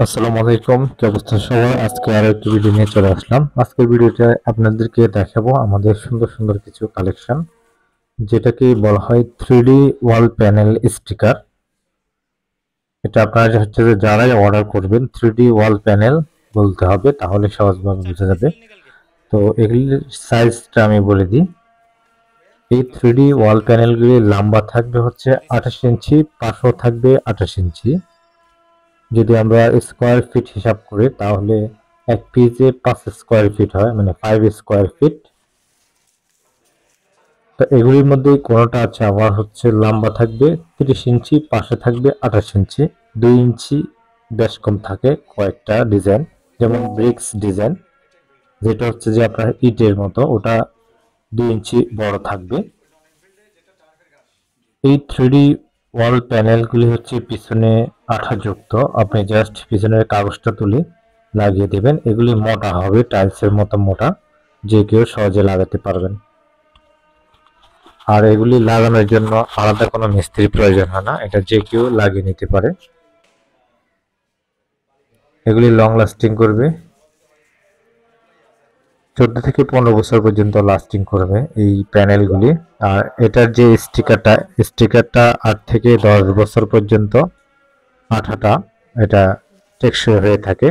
আসসালামু আলাইকুম, কি অবস্থা সবার? আজকে আরো একটি ভিডিও নিয়ে চলে আসলাম। আজকের ভিডিওতে আপনাদেরকে দেখাবো আমাদের সুন্দর সুন্দর কিছু কালেকশন, যেটাকে বলা হয় 3D ওয়াল প্যানেল স্টিকার। এটা আপনারা হচ্ছে যে যারাই অর্ডার করবেন 3D ওয়াল প্যানেল বলতে হবে, তাহলে সহজভাবে বোঝা যাবে। তো এগুলির সাইজটা আমি বলে দিই। এই 3D ওয়াল প্যানেলগুলি লম্বা থাকবে হচ্ছে 28 ইঞ্চি, পাশও থাকবে 28 ইঞ্চি। যদি আমরা স্কোয়ার ফিট হিসাব করি তাহলে এক পিসে 5 স্কোয়ার ফিট হয়, মানে 5 স্কোয়ার ফিট। তো এগুলির মধ্যে কোনোটা আছে আবার হচ্ছে লম্বা থাকবে 30 ইঞ্চি, পাশে থাকবে 28 ইঞ্চি। 2 ইঞ্চি বেশ কম থাকে কয়েকটা ডিজাইন, যেমন ব্রিক্স ডিজাইন, যেটা হচ্ছে যে আপনার ইটের মতো, ওটা 2 ইঞ্চি বড় থাকবে। এই 3D ওয়াল প্যানেলগুলি হচ্ছে পিছনে আঠাযুক্ত। আপনি জাস্ট পিছনের কাগজটা তুলে লাগিয়ে দেবেন। এগুলি মোটা হবে, টাইলসের মতো মোটা, যে কেউ সহজে লাগাতে পারবেন। আর এগুলি লাগানোর জন্য আলাদা কোনো মিস্ত্রি প্রয়োজন হয় না, এটা যে কেউ লাগিয়ে নিতে পারে। এগুলি লং লাস্টিং করবে, 14 থেকে 15 বছর পর্যন্ত লাস্টিং করবে এই প্যানেলগুলি। আর এটার যে স্টিকারটা 8 থেকে 10 বছর পর্যন্ত আঠাটা এটা টেকসই হয়ে থাকে।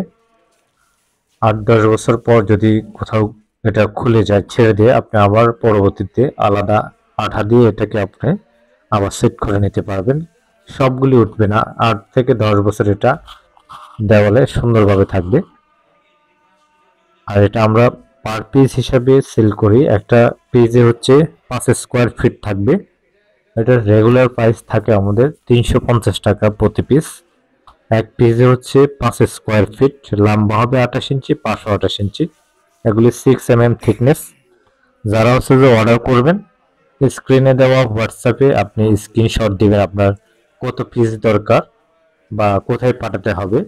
8-10 বছর পর যদি কোথাও এটা খুলে যায়, ছেড়ে দিয়ে আপনি আবার পরবর্তীতে আলাদা আঠা দিয়ে এটাকে আপনি আবার সেট করে নিতে পারবেন। সবগুলি উঠবে না, 8 থেকে 10 বছর এটা দেওয়ালে সুন্দরভাবে থাকবে। আর এটা আমরা পার পিস হিসাবে সেল করি। একটা পিসে হচ্ছে 5 স্কোয়ার ফিট থাকবে। এটার রেগুলার প্রাইস থাকে আমাদের 350 টাকা প্রতি পিস। এক পিসে হচ্ছে 5 স্কোয়ার ফিট, লম্বা হবে 28 ইঞ্চি, পাশও 28 ইঞ্চি। এগুলি 6 mm থিকনেস। যারা হচ্ছে যে অর্ডার করবেন, স্ক্রিনে দেওয়া হোয়াটসঅ্যাপে আপনি স্ক্রিনশট দিবেন আপনার কত পিস দরকার বা কোথায় পাঠাতে হবে।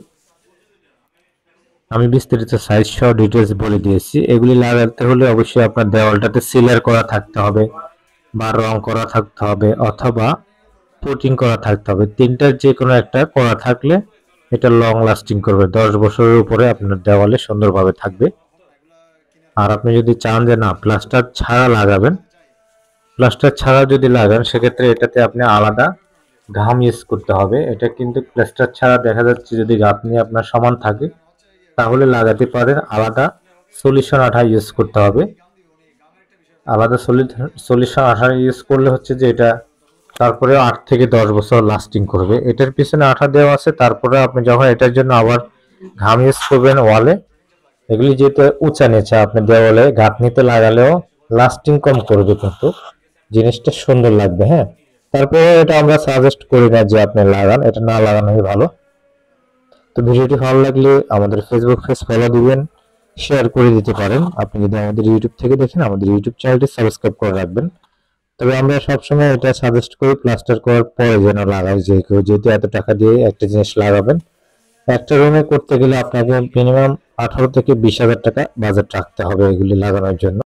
আমি বিস্তারিত সাইজ সহ ডিটেলস বলে দিয়েছি। এগুলি লাগাতে হলে অবশ্যই আপনার দেওয়ালটাতে সিলার করা থাকতে হবে, বা রং করা থাকতে হবে, অথবা পুটিং করা থাকতে হবে। তিনটার যে কোনো একটা করা থাকলে এটা লং লাস্টিং করবে, 10 বছরের উপরে আপনার দেওয়ালে সুন্দরভাবে থাকবে। আর আপনি যদি চান যে না প্লাস্টার ছাড়া লাগাবেন, প্লাস্টার ছাড়া যদি লাগান সেক্ষেত্রে এটাতে আপনি আলাদা ঘাম ইউজ করতে হবে। এটা কিন্তু প্লাস্টার ছাড়া দেখা যাচ্ছে যদি গাঁথনি আপনার সমান থাকে তাহলে লাগাতে পারেন, আলাদা সলিউশন আঠা ইউজ করতে হবে। আলাদা সলিউশন আঠা ইউজ করলে হচ্ছে যে এটা তারপরে 8 থেকে 10 বছর লাস্টিং করবে। এটার পিছনে আঠা দেওয়া আছে, তারপরে আপনি যখন এটার জন্য আবার ঘাম ইউজ করবেন ওয়ালে, এগুলি যেহেতু উঁচা নিচা, আপনি দেওয়ালে গাঁথনিতে লাগালেও লাস্টিং কম করবে, কিন্তু জিনিসটা সুন্দর লাগবে। হ্যাঁ, তারপরে এটা আমরা সাজেস্ট করি না যে আপনি লাগান, এটা না লাগানোই ভালো। তো ভিডিওটি ভালো লাগলে আমাদের ফেসবুক পেজ ফলো দিবেন, শেয়ার করে দিতে পারেন। আপনি যদি আমাদের ইউটিউব থেকে দেখেন, আমাদের ইউটিউব চ্যানেলটি সাবস্ক্রাইব করে রাখবেন। তবে আমরা সবসময় এটা সাজেস্ট করি প্লাস্টার করার পরে যেন লাগাই, যে কেউ যেহেতু এত টাকা দিয়ে একটা জিনিস লাগাবেন। একটা রুমে করতে গেলে আপনাকে মিনিমাম 18 থেকে 20 হাজার টাকা বাজেট রাখতে হবে এগুলি লাগানোর জন্য।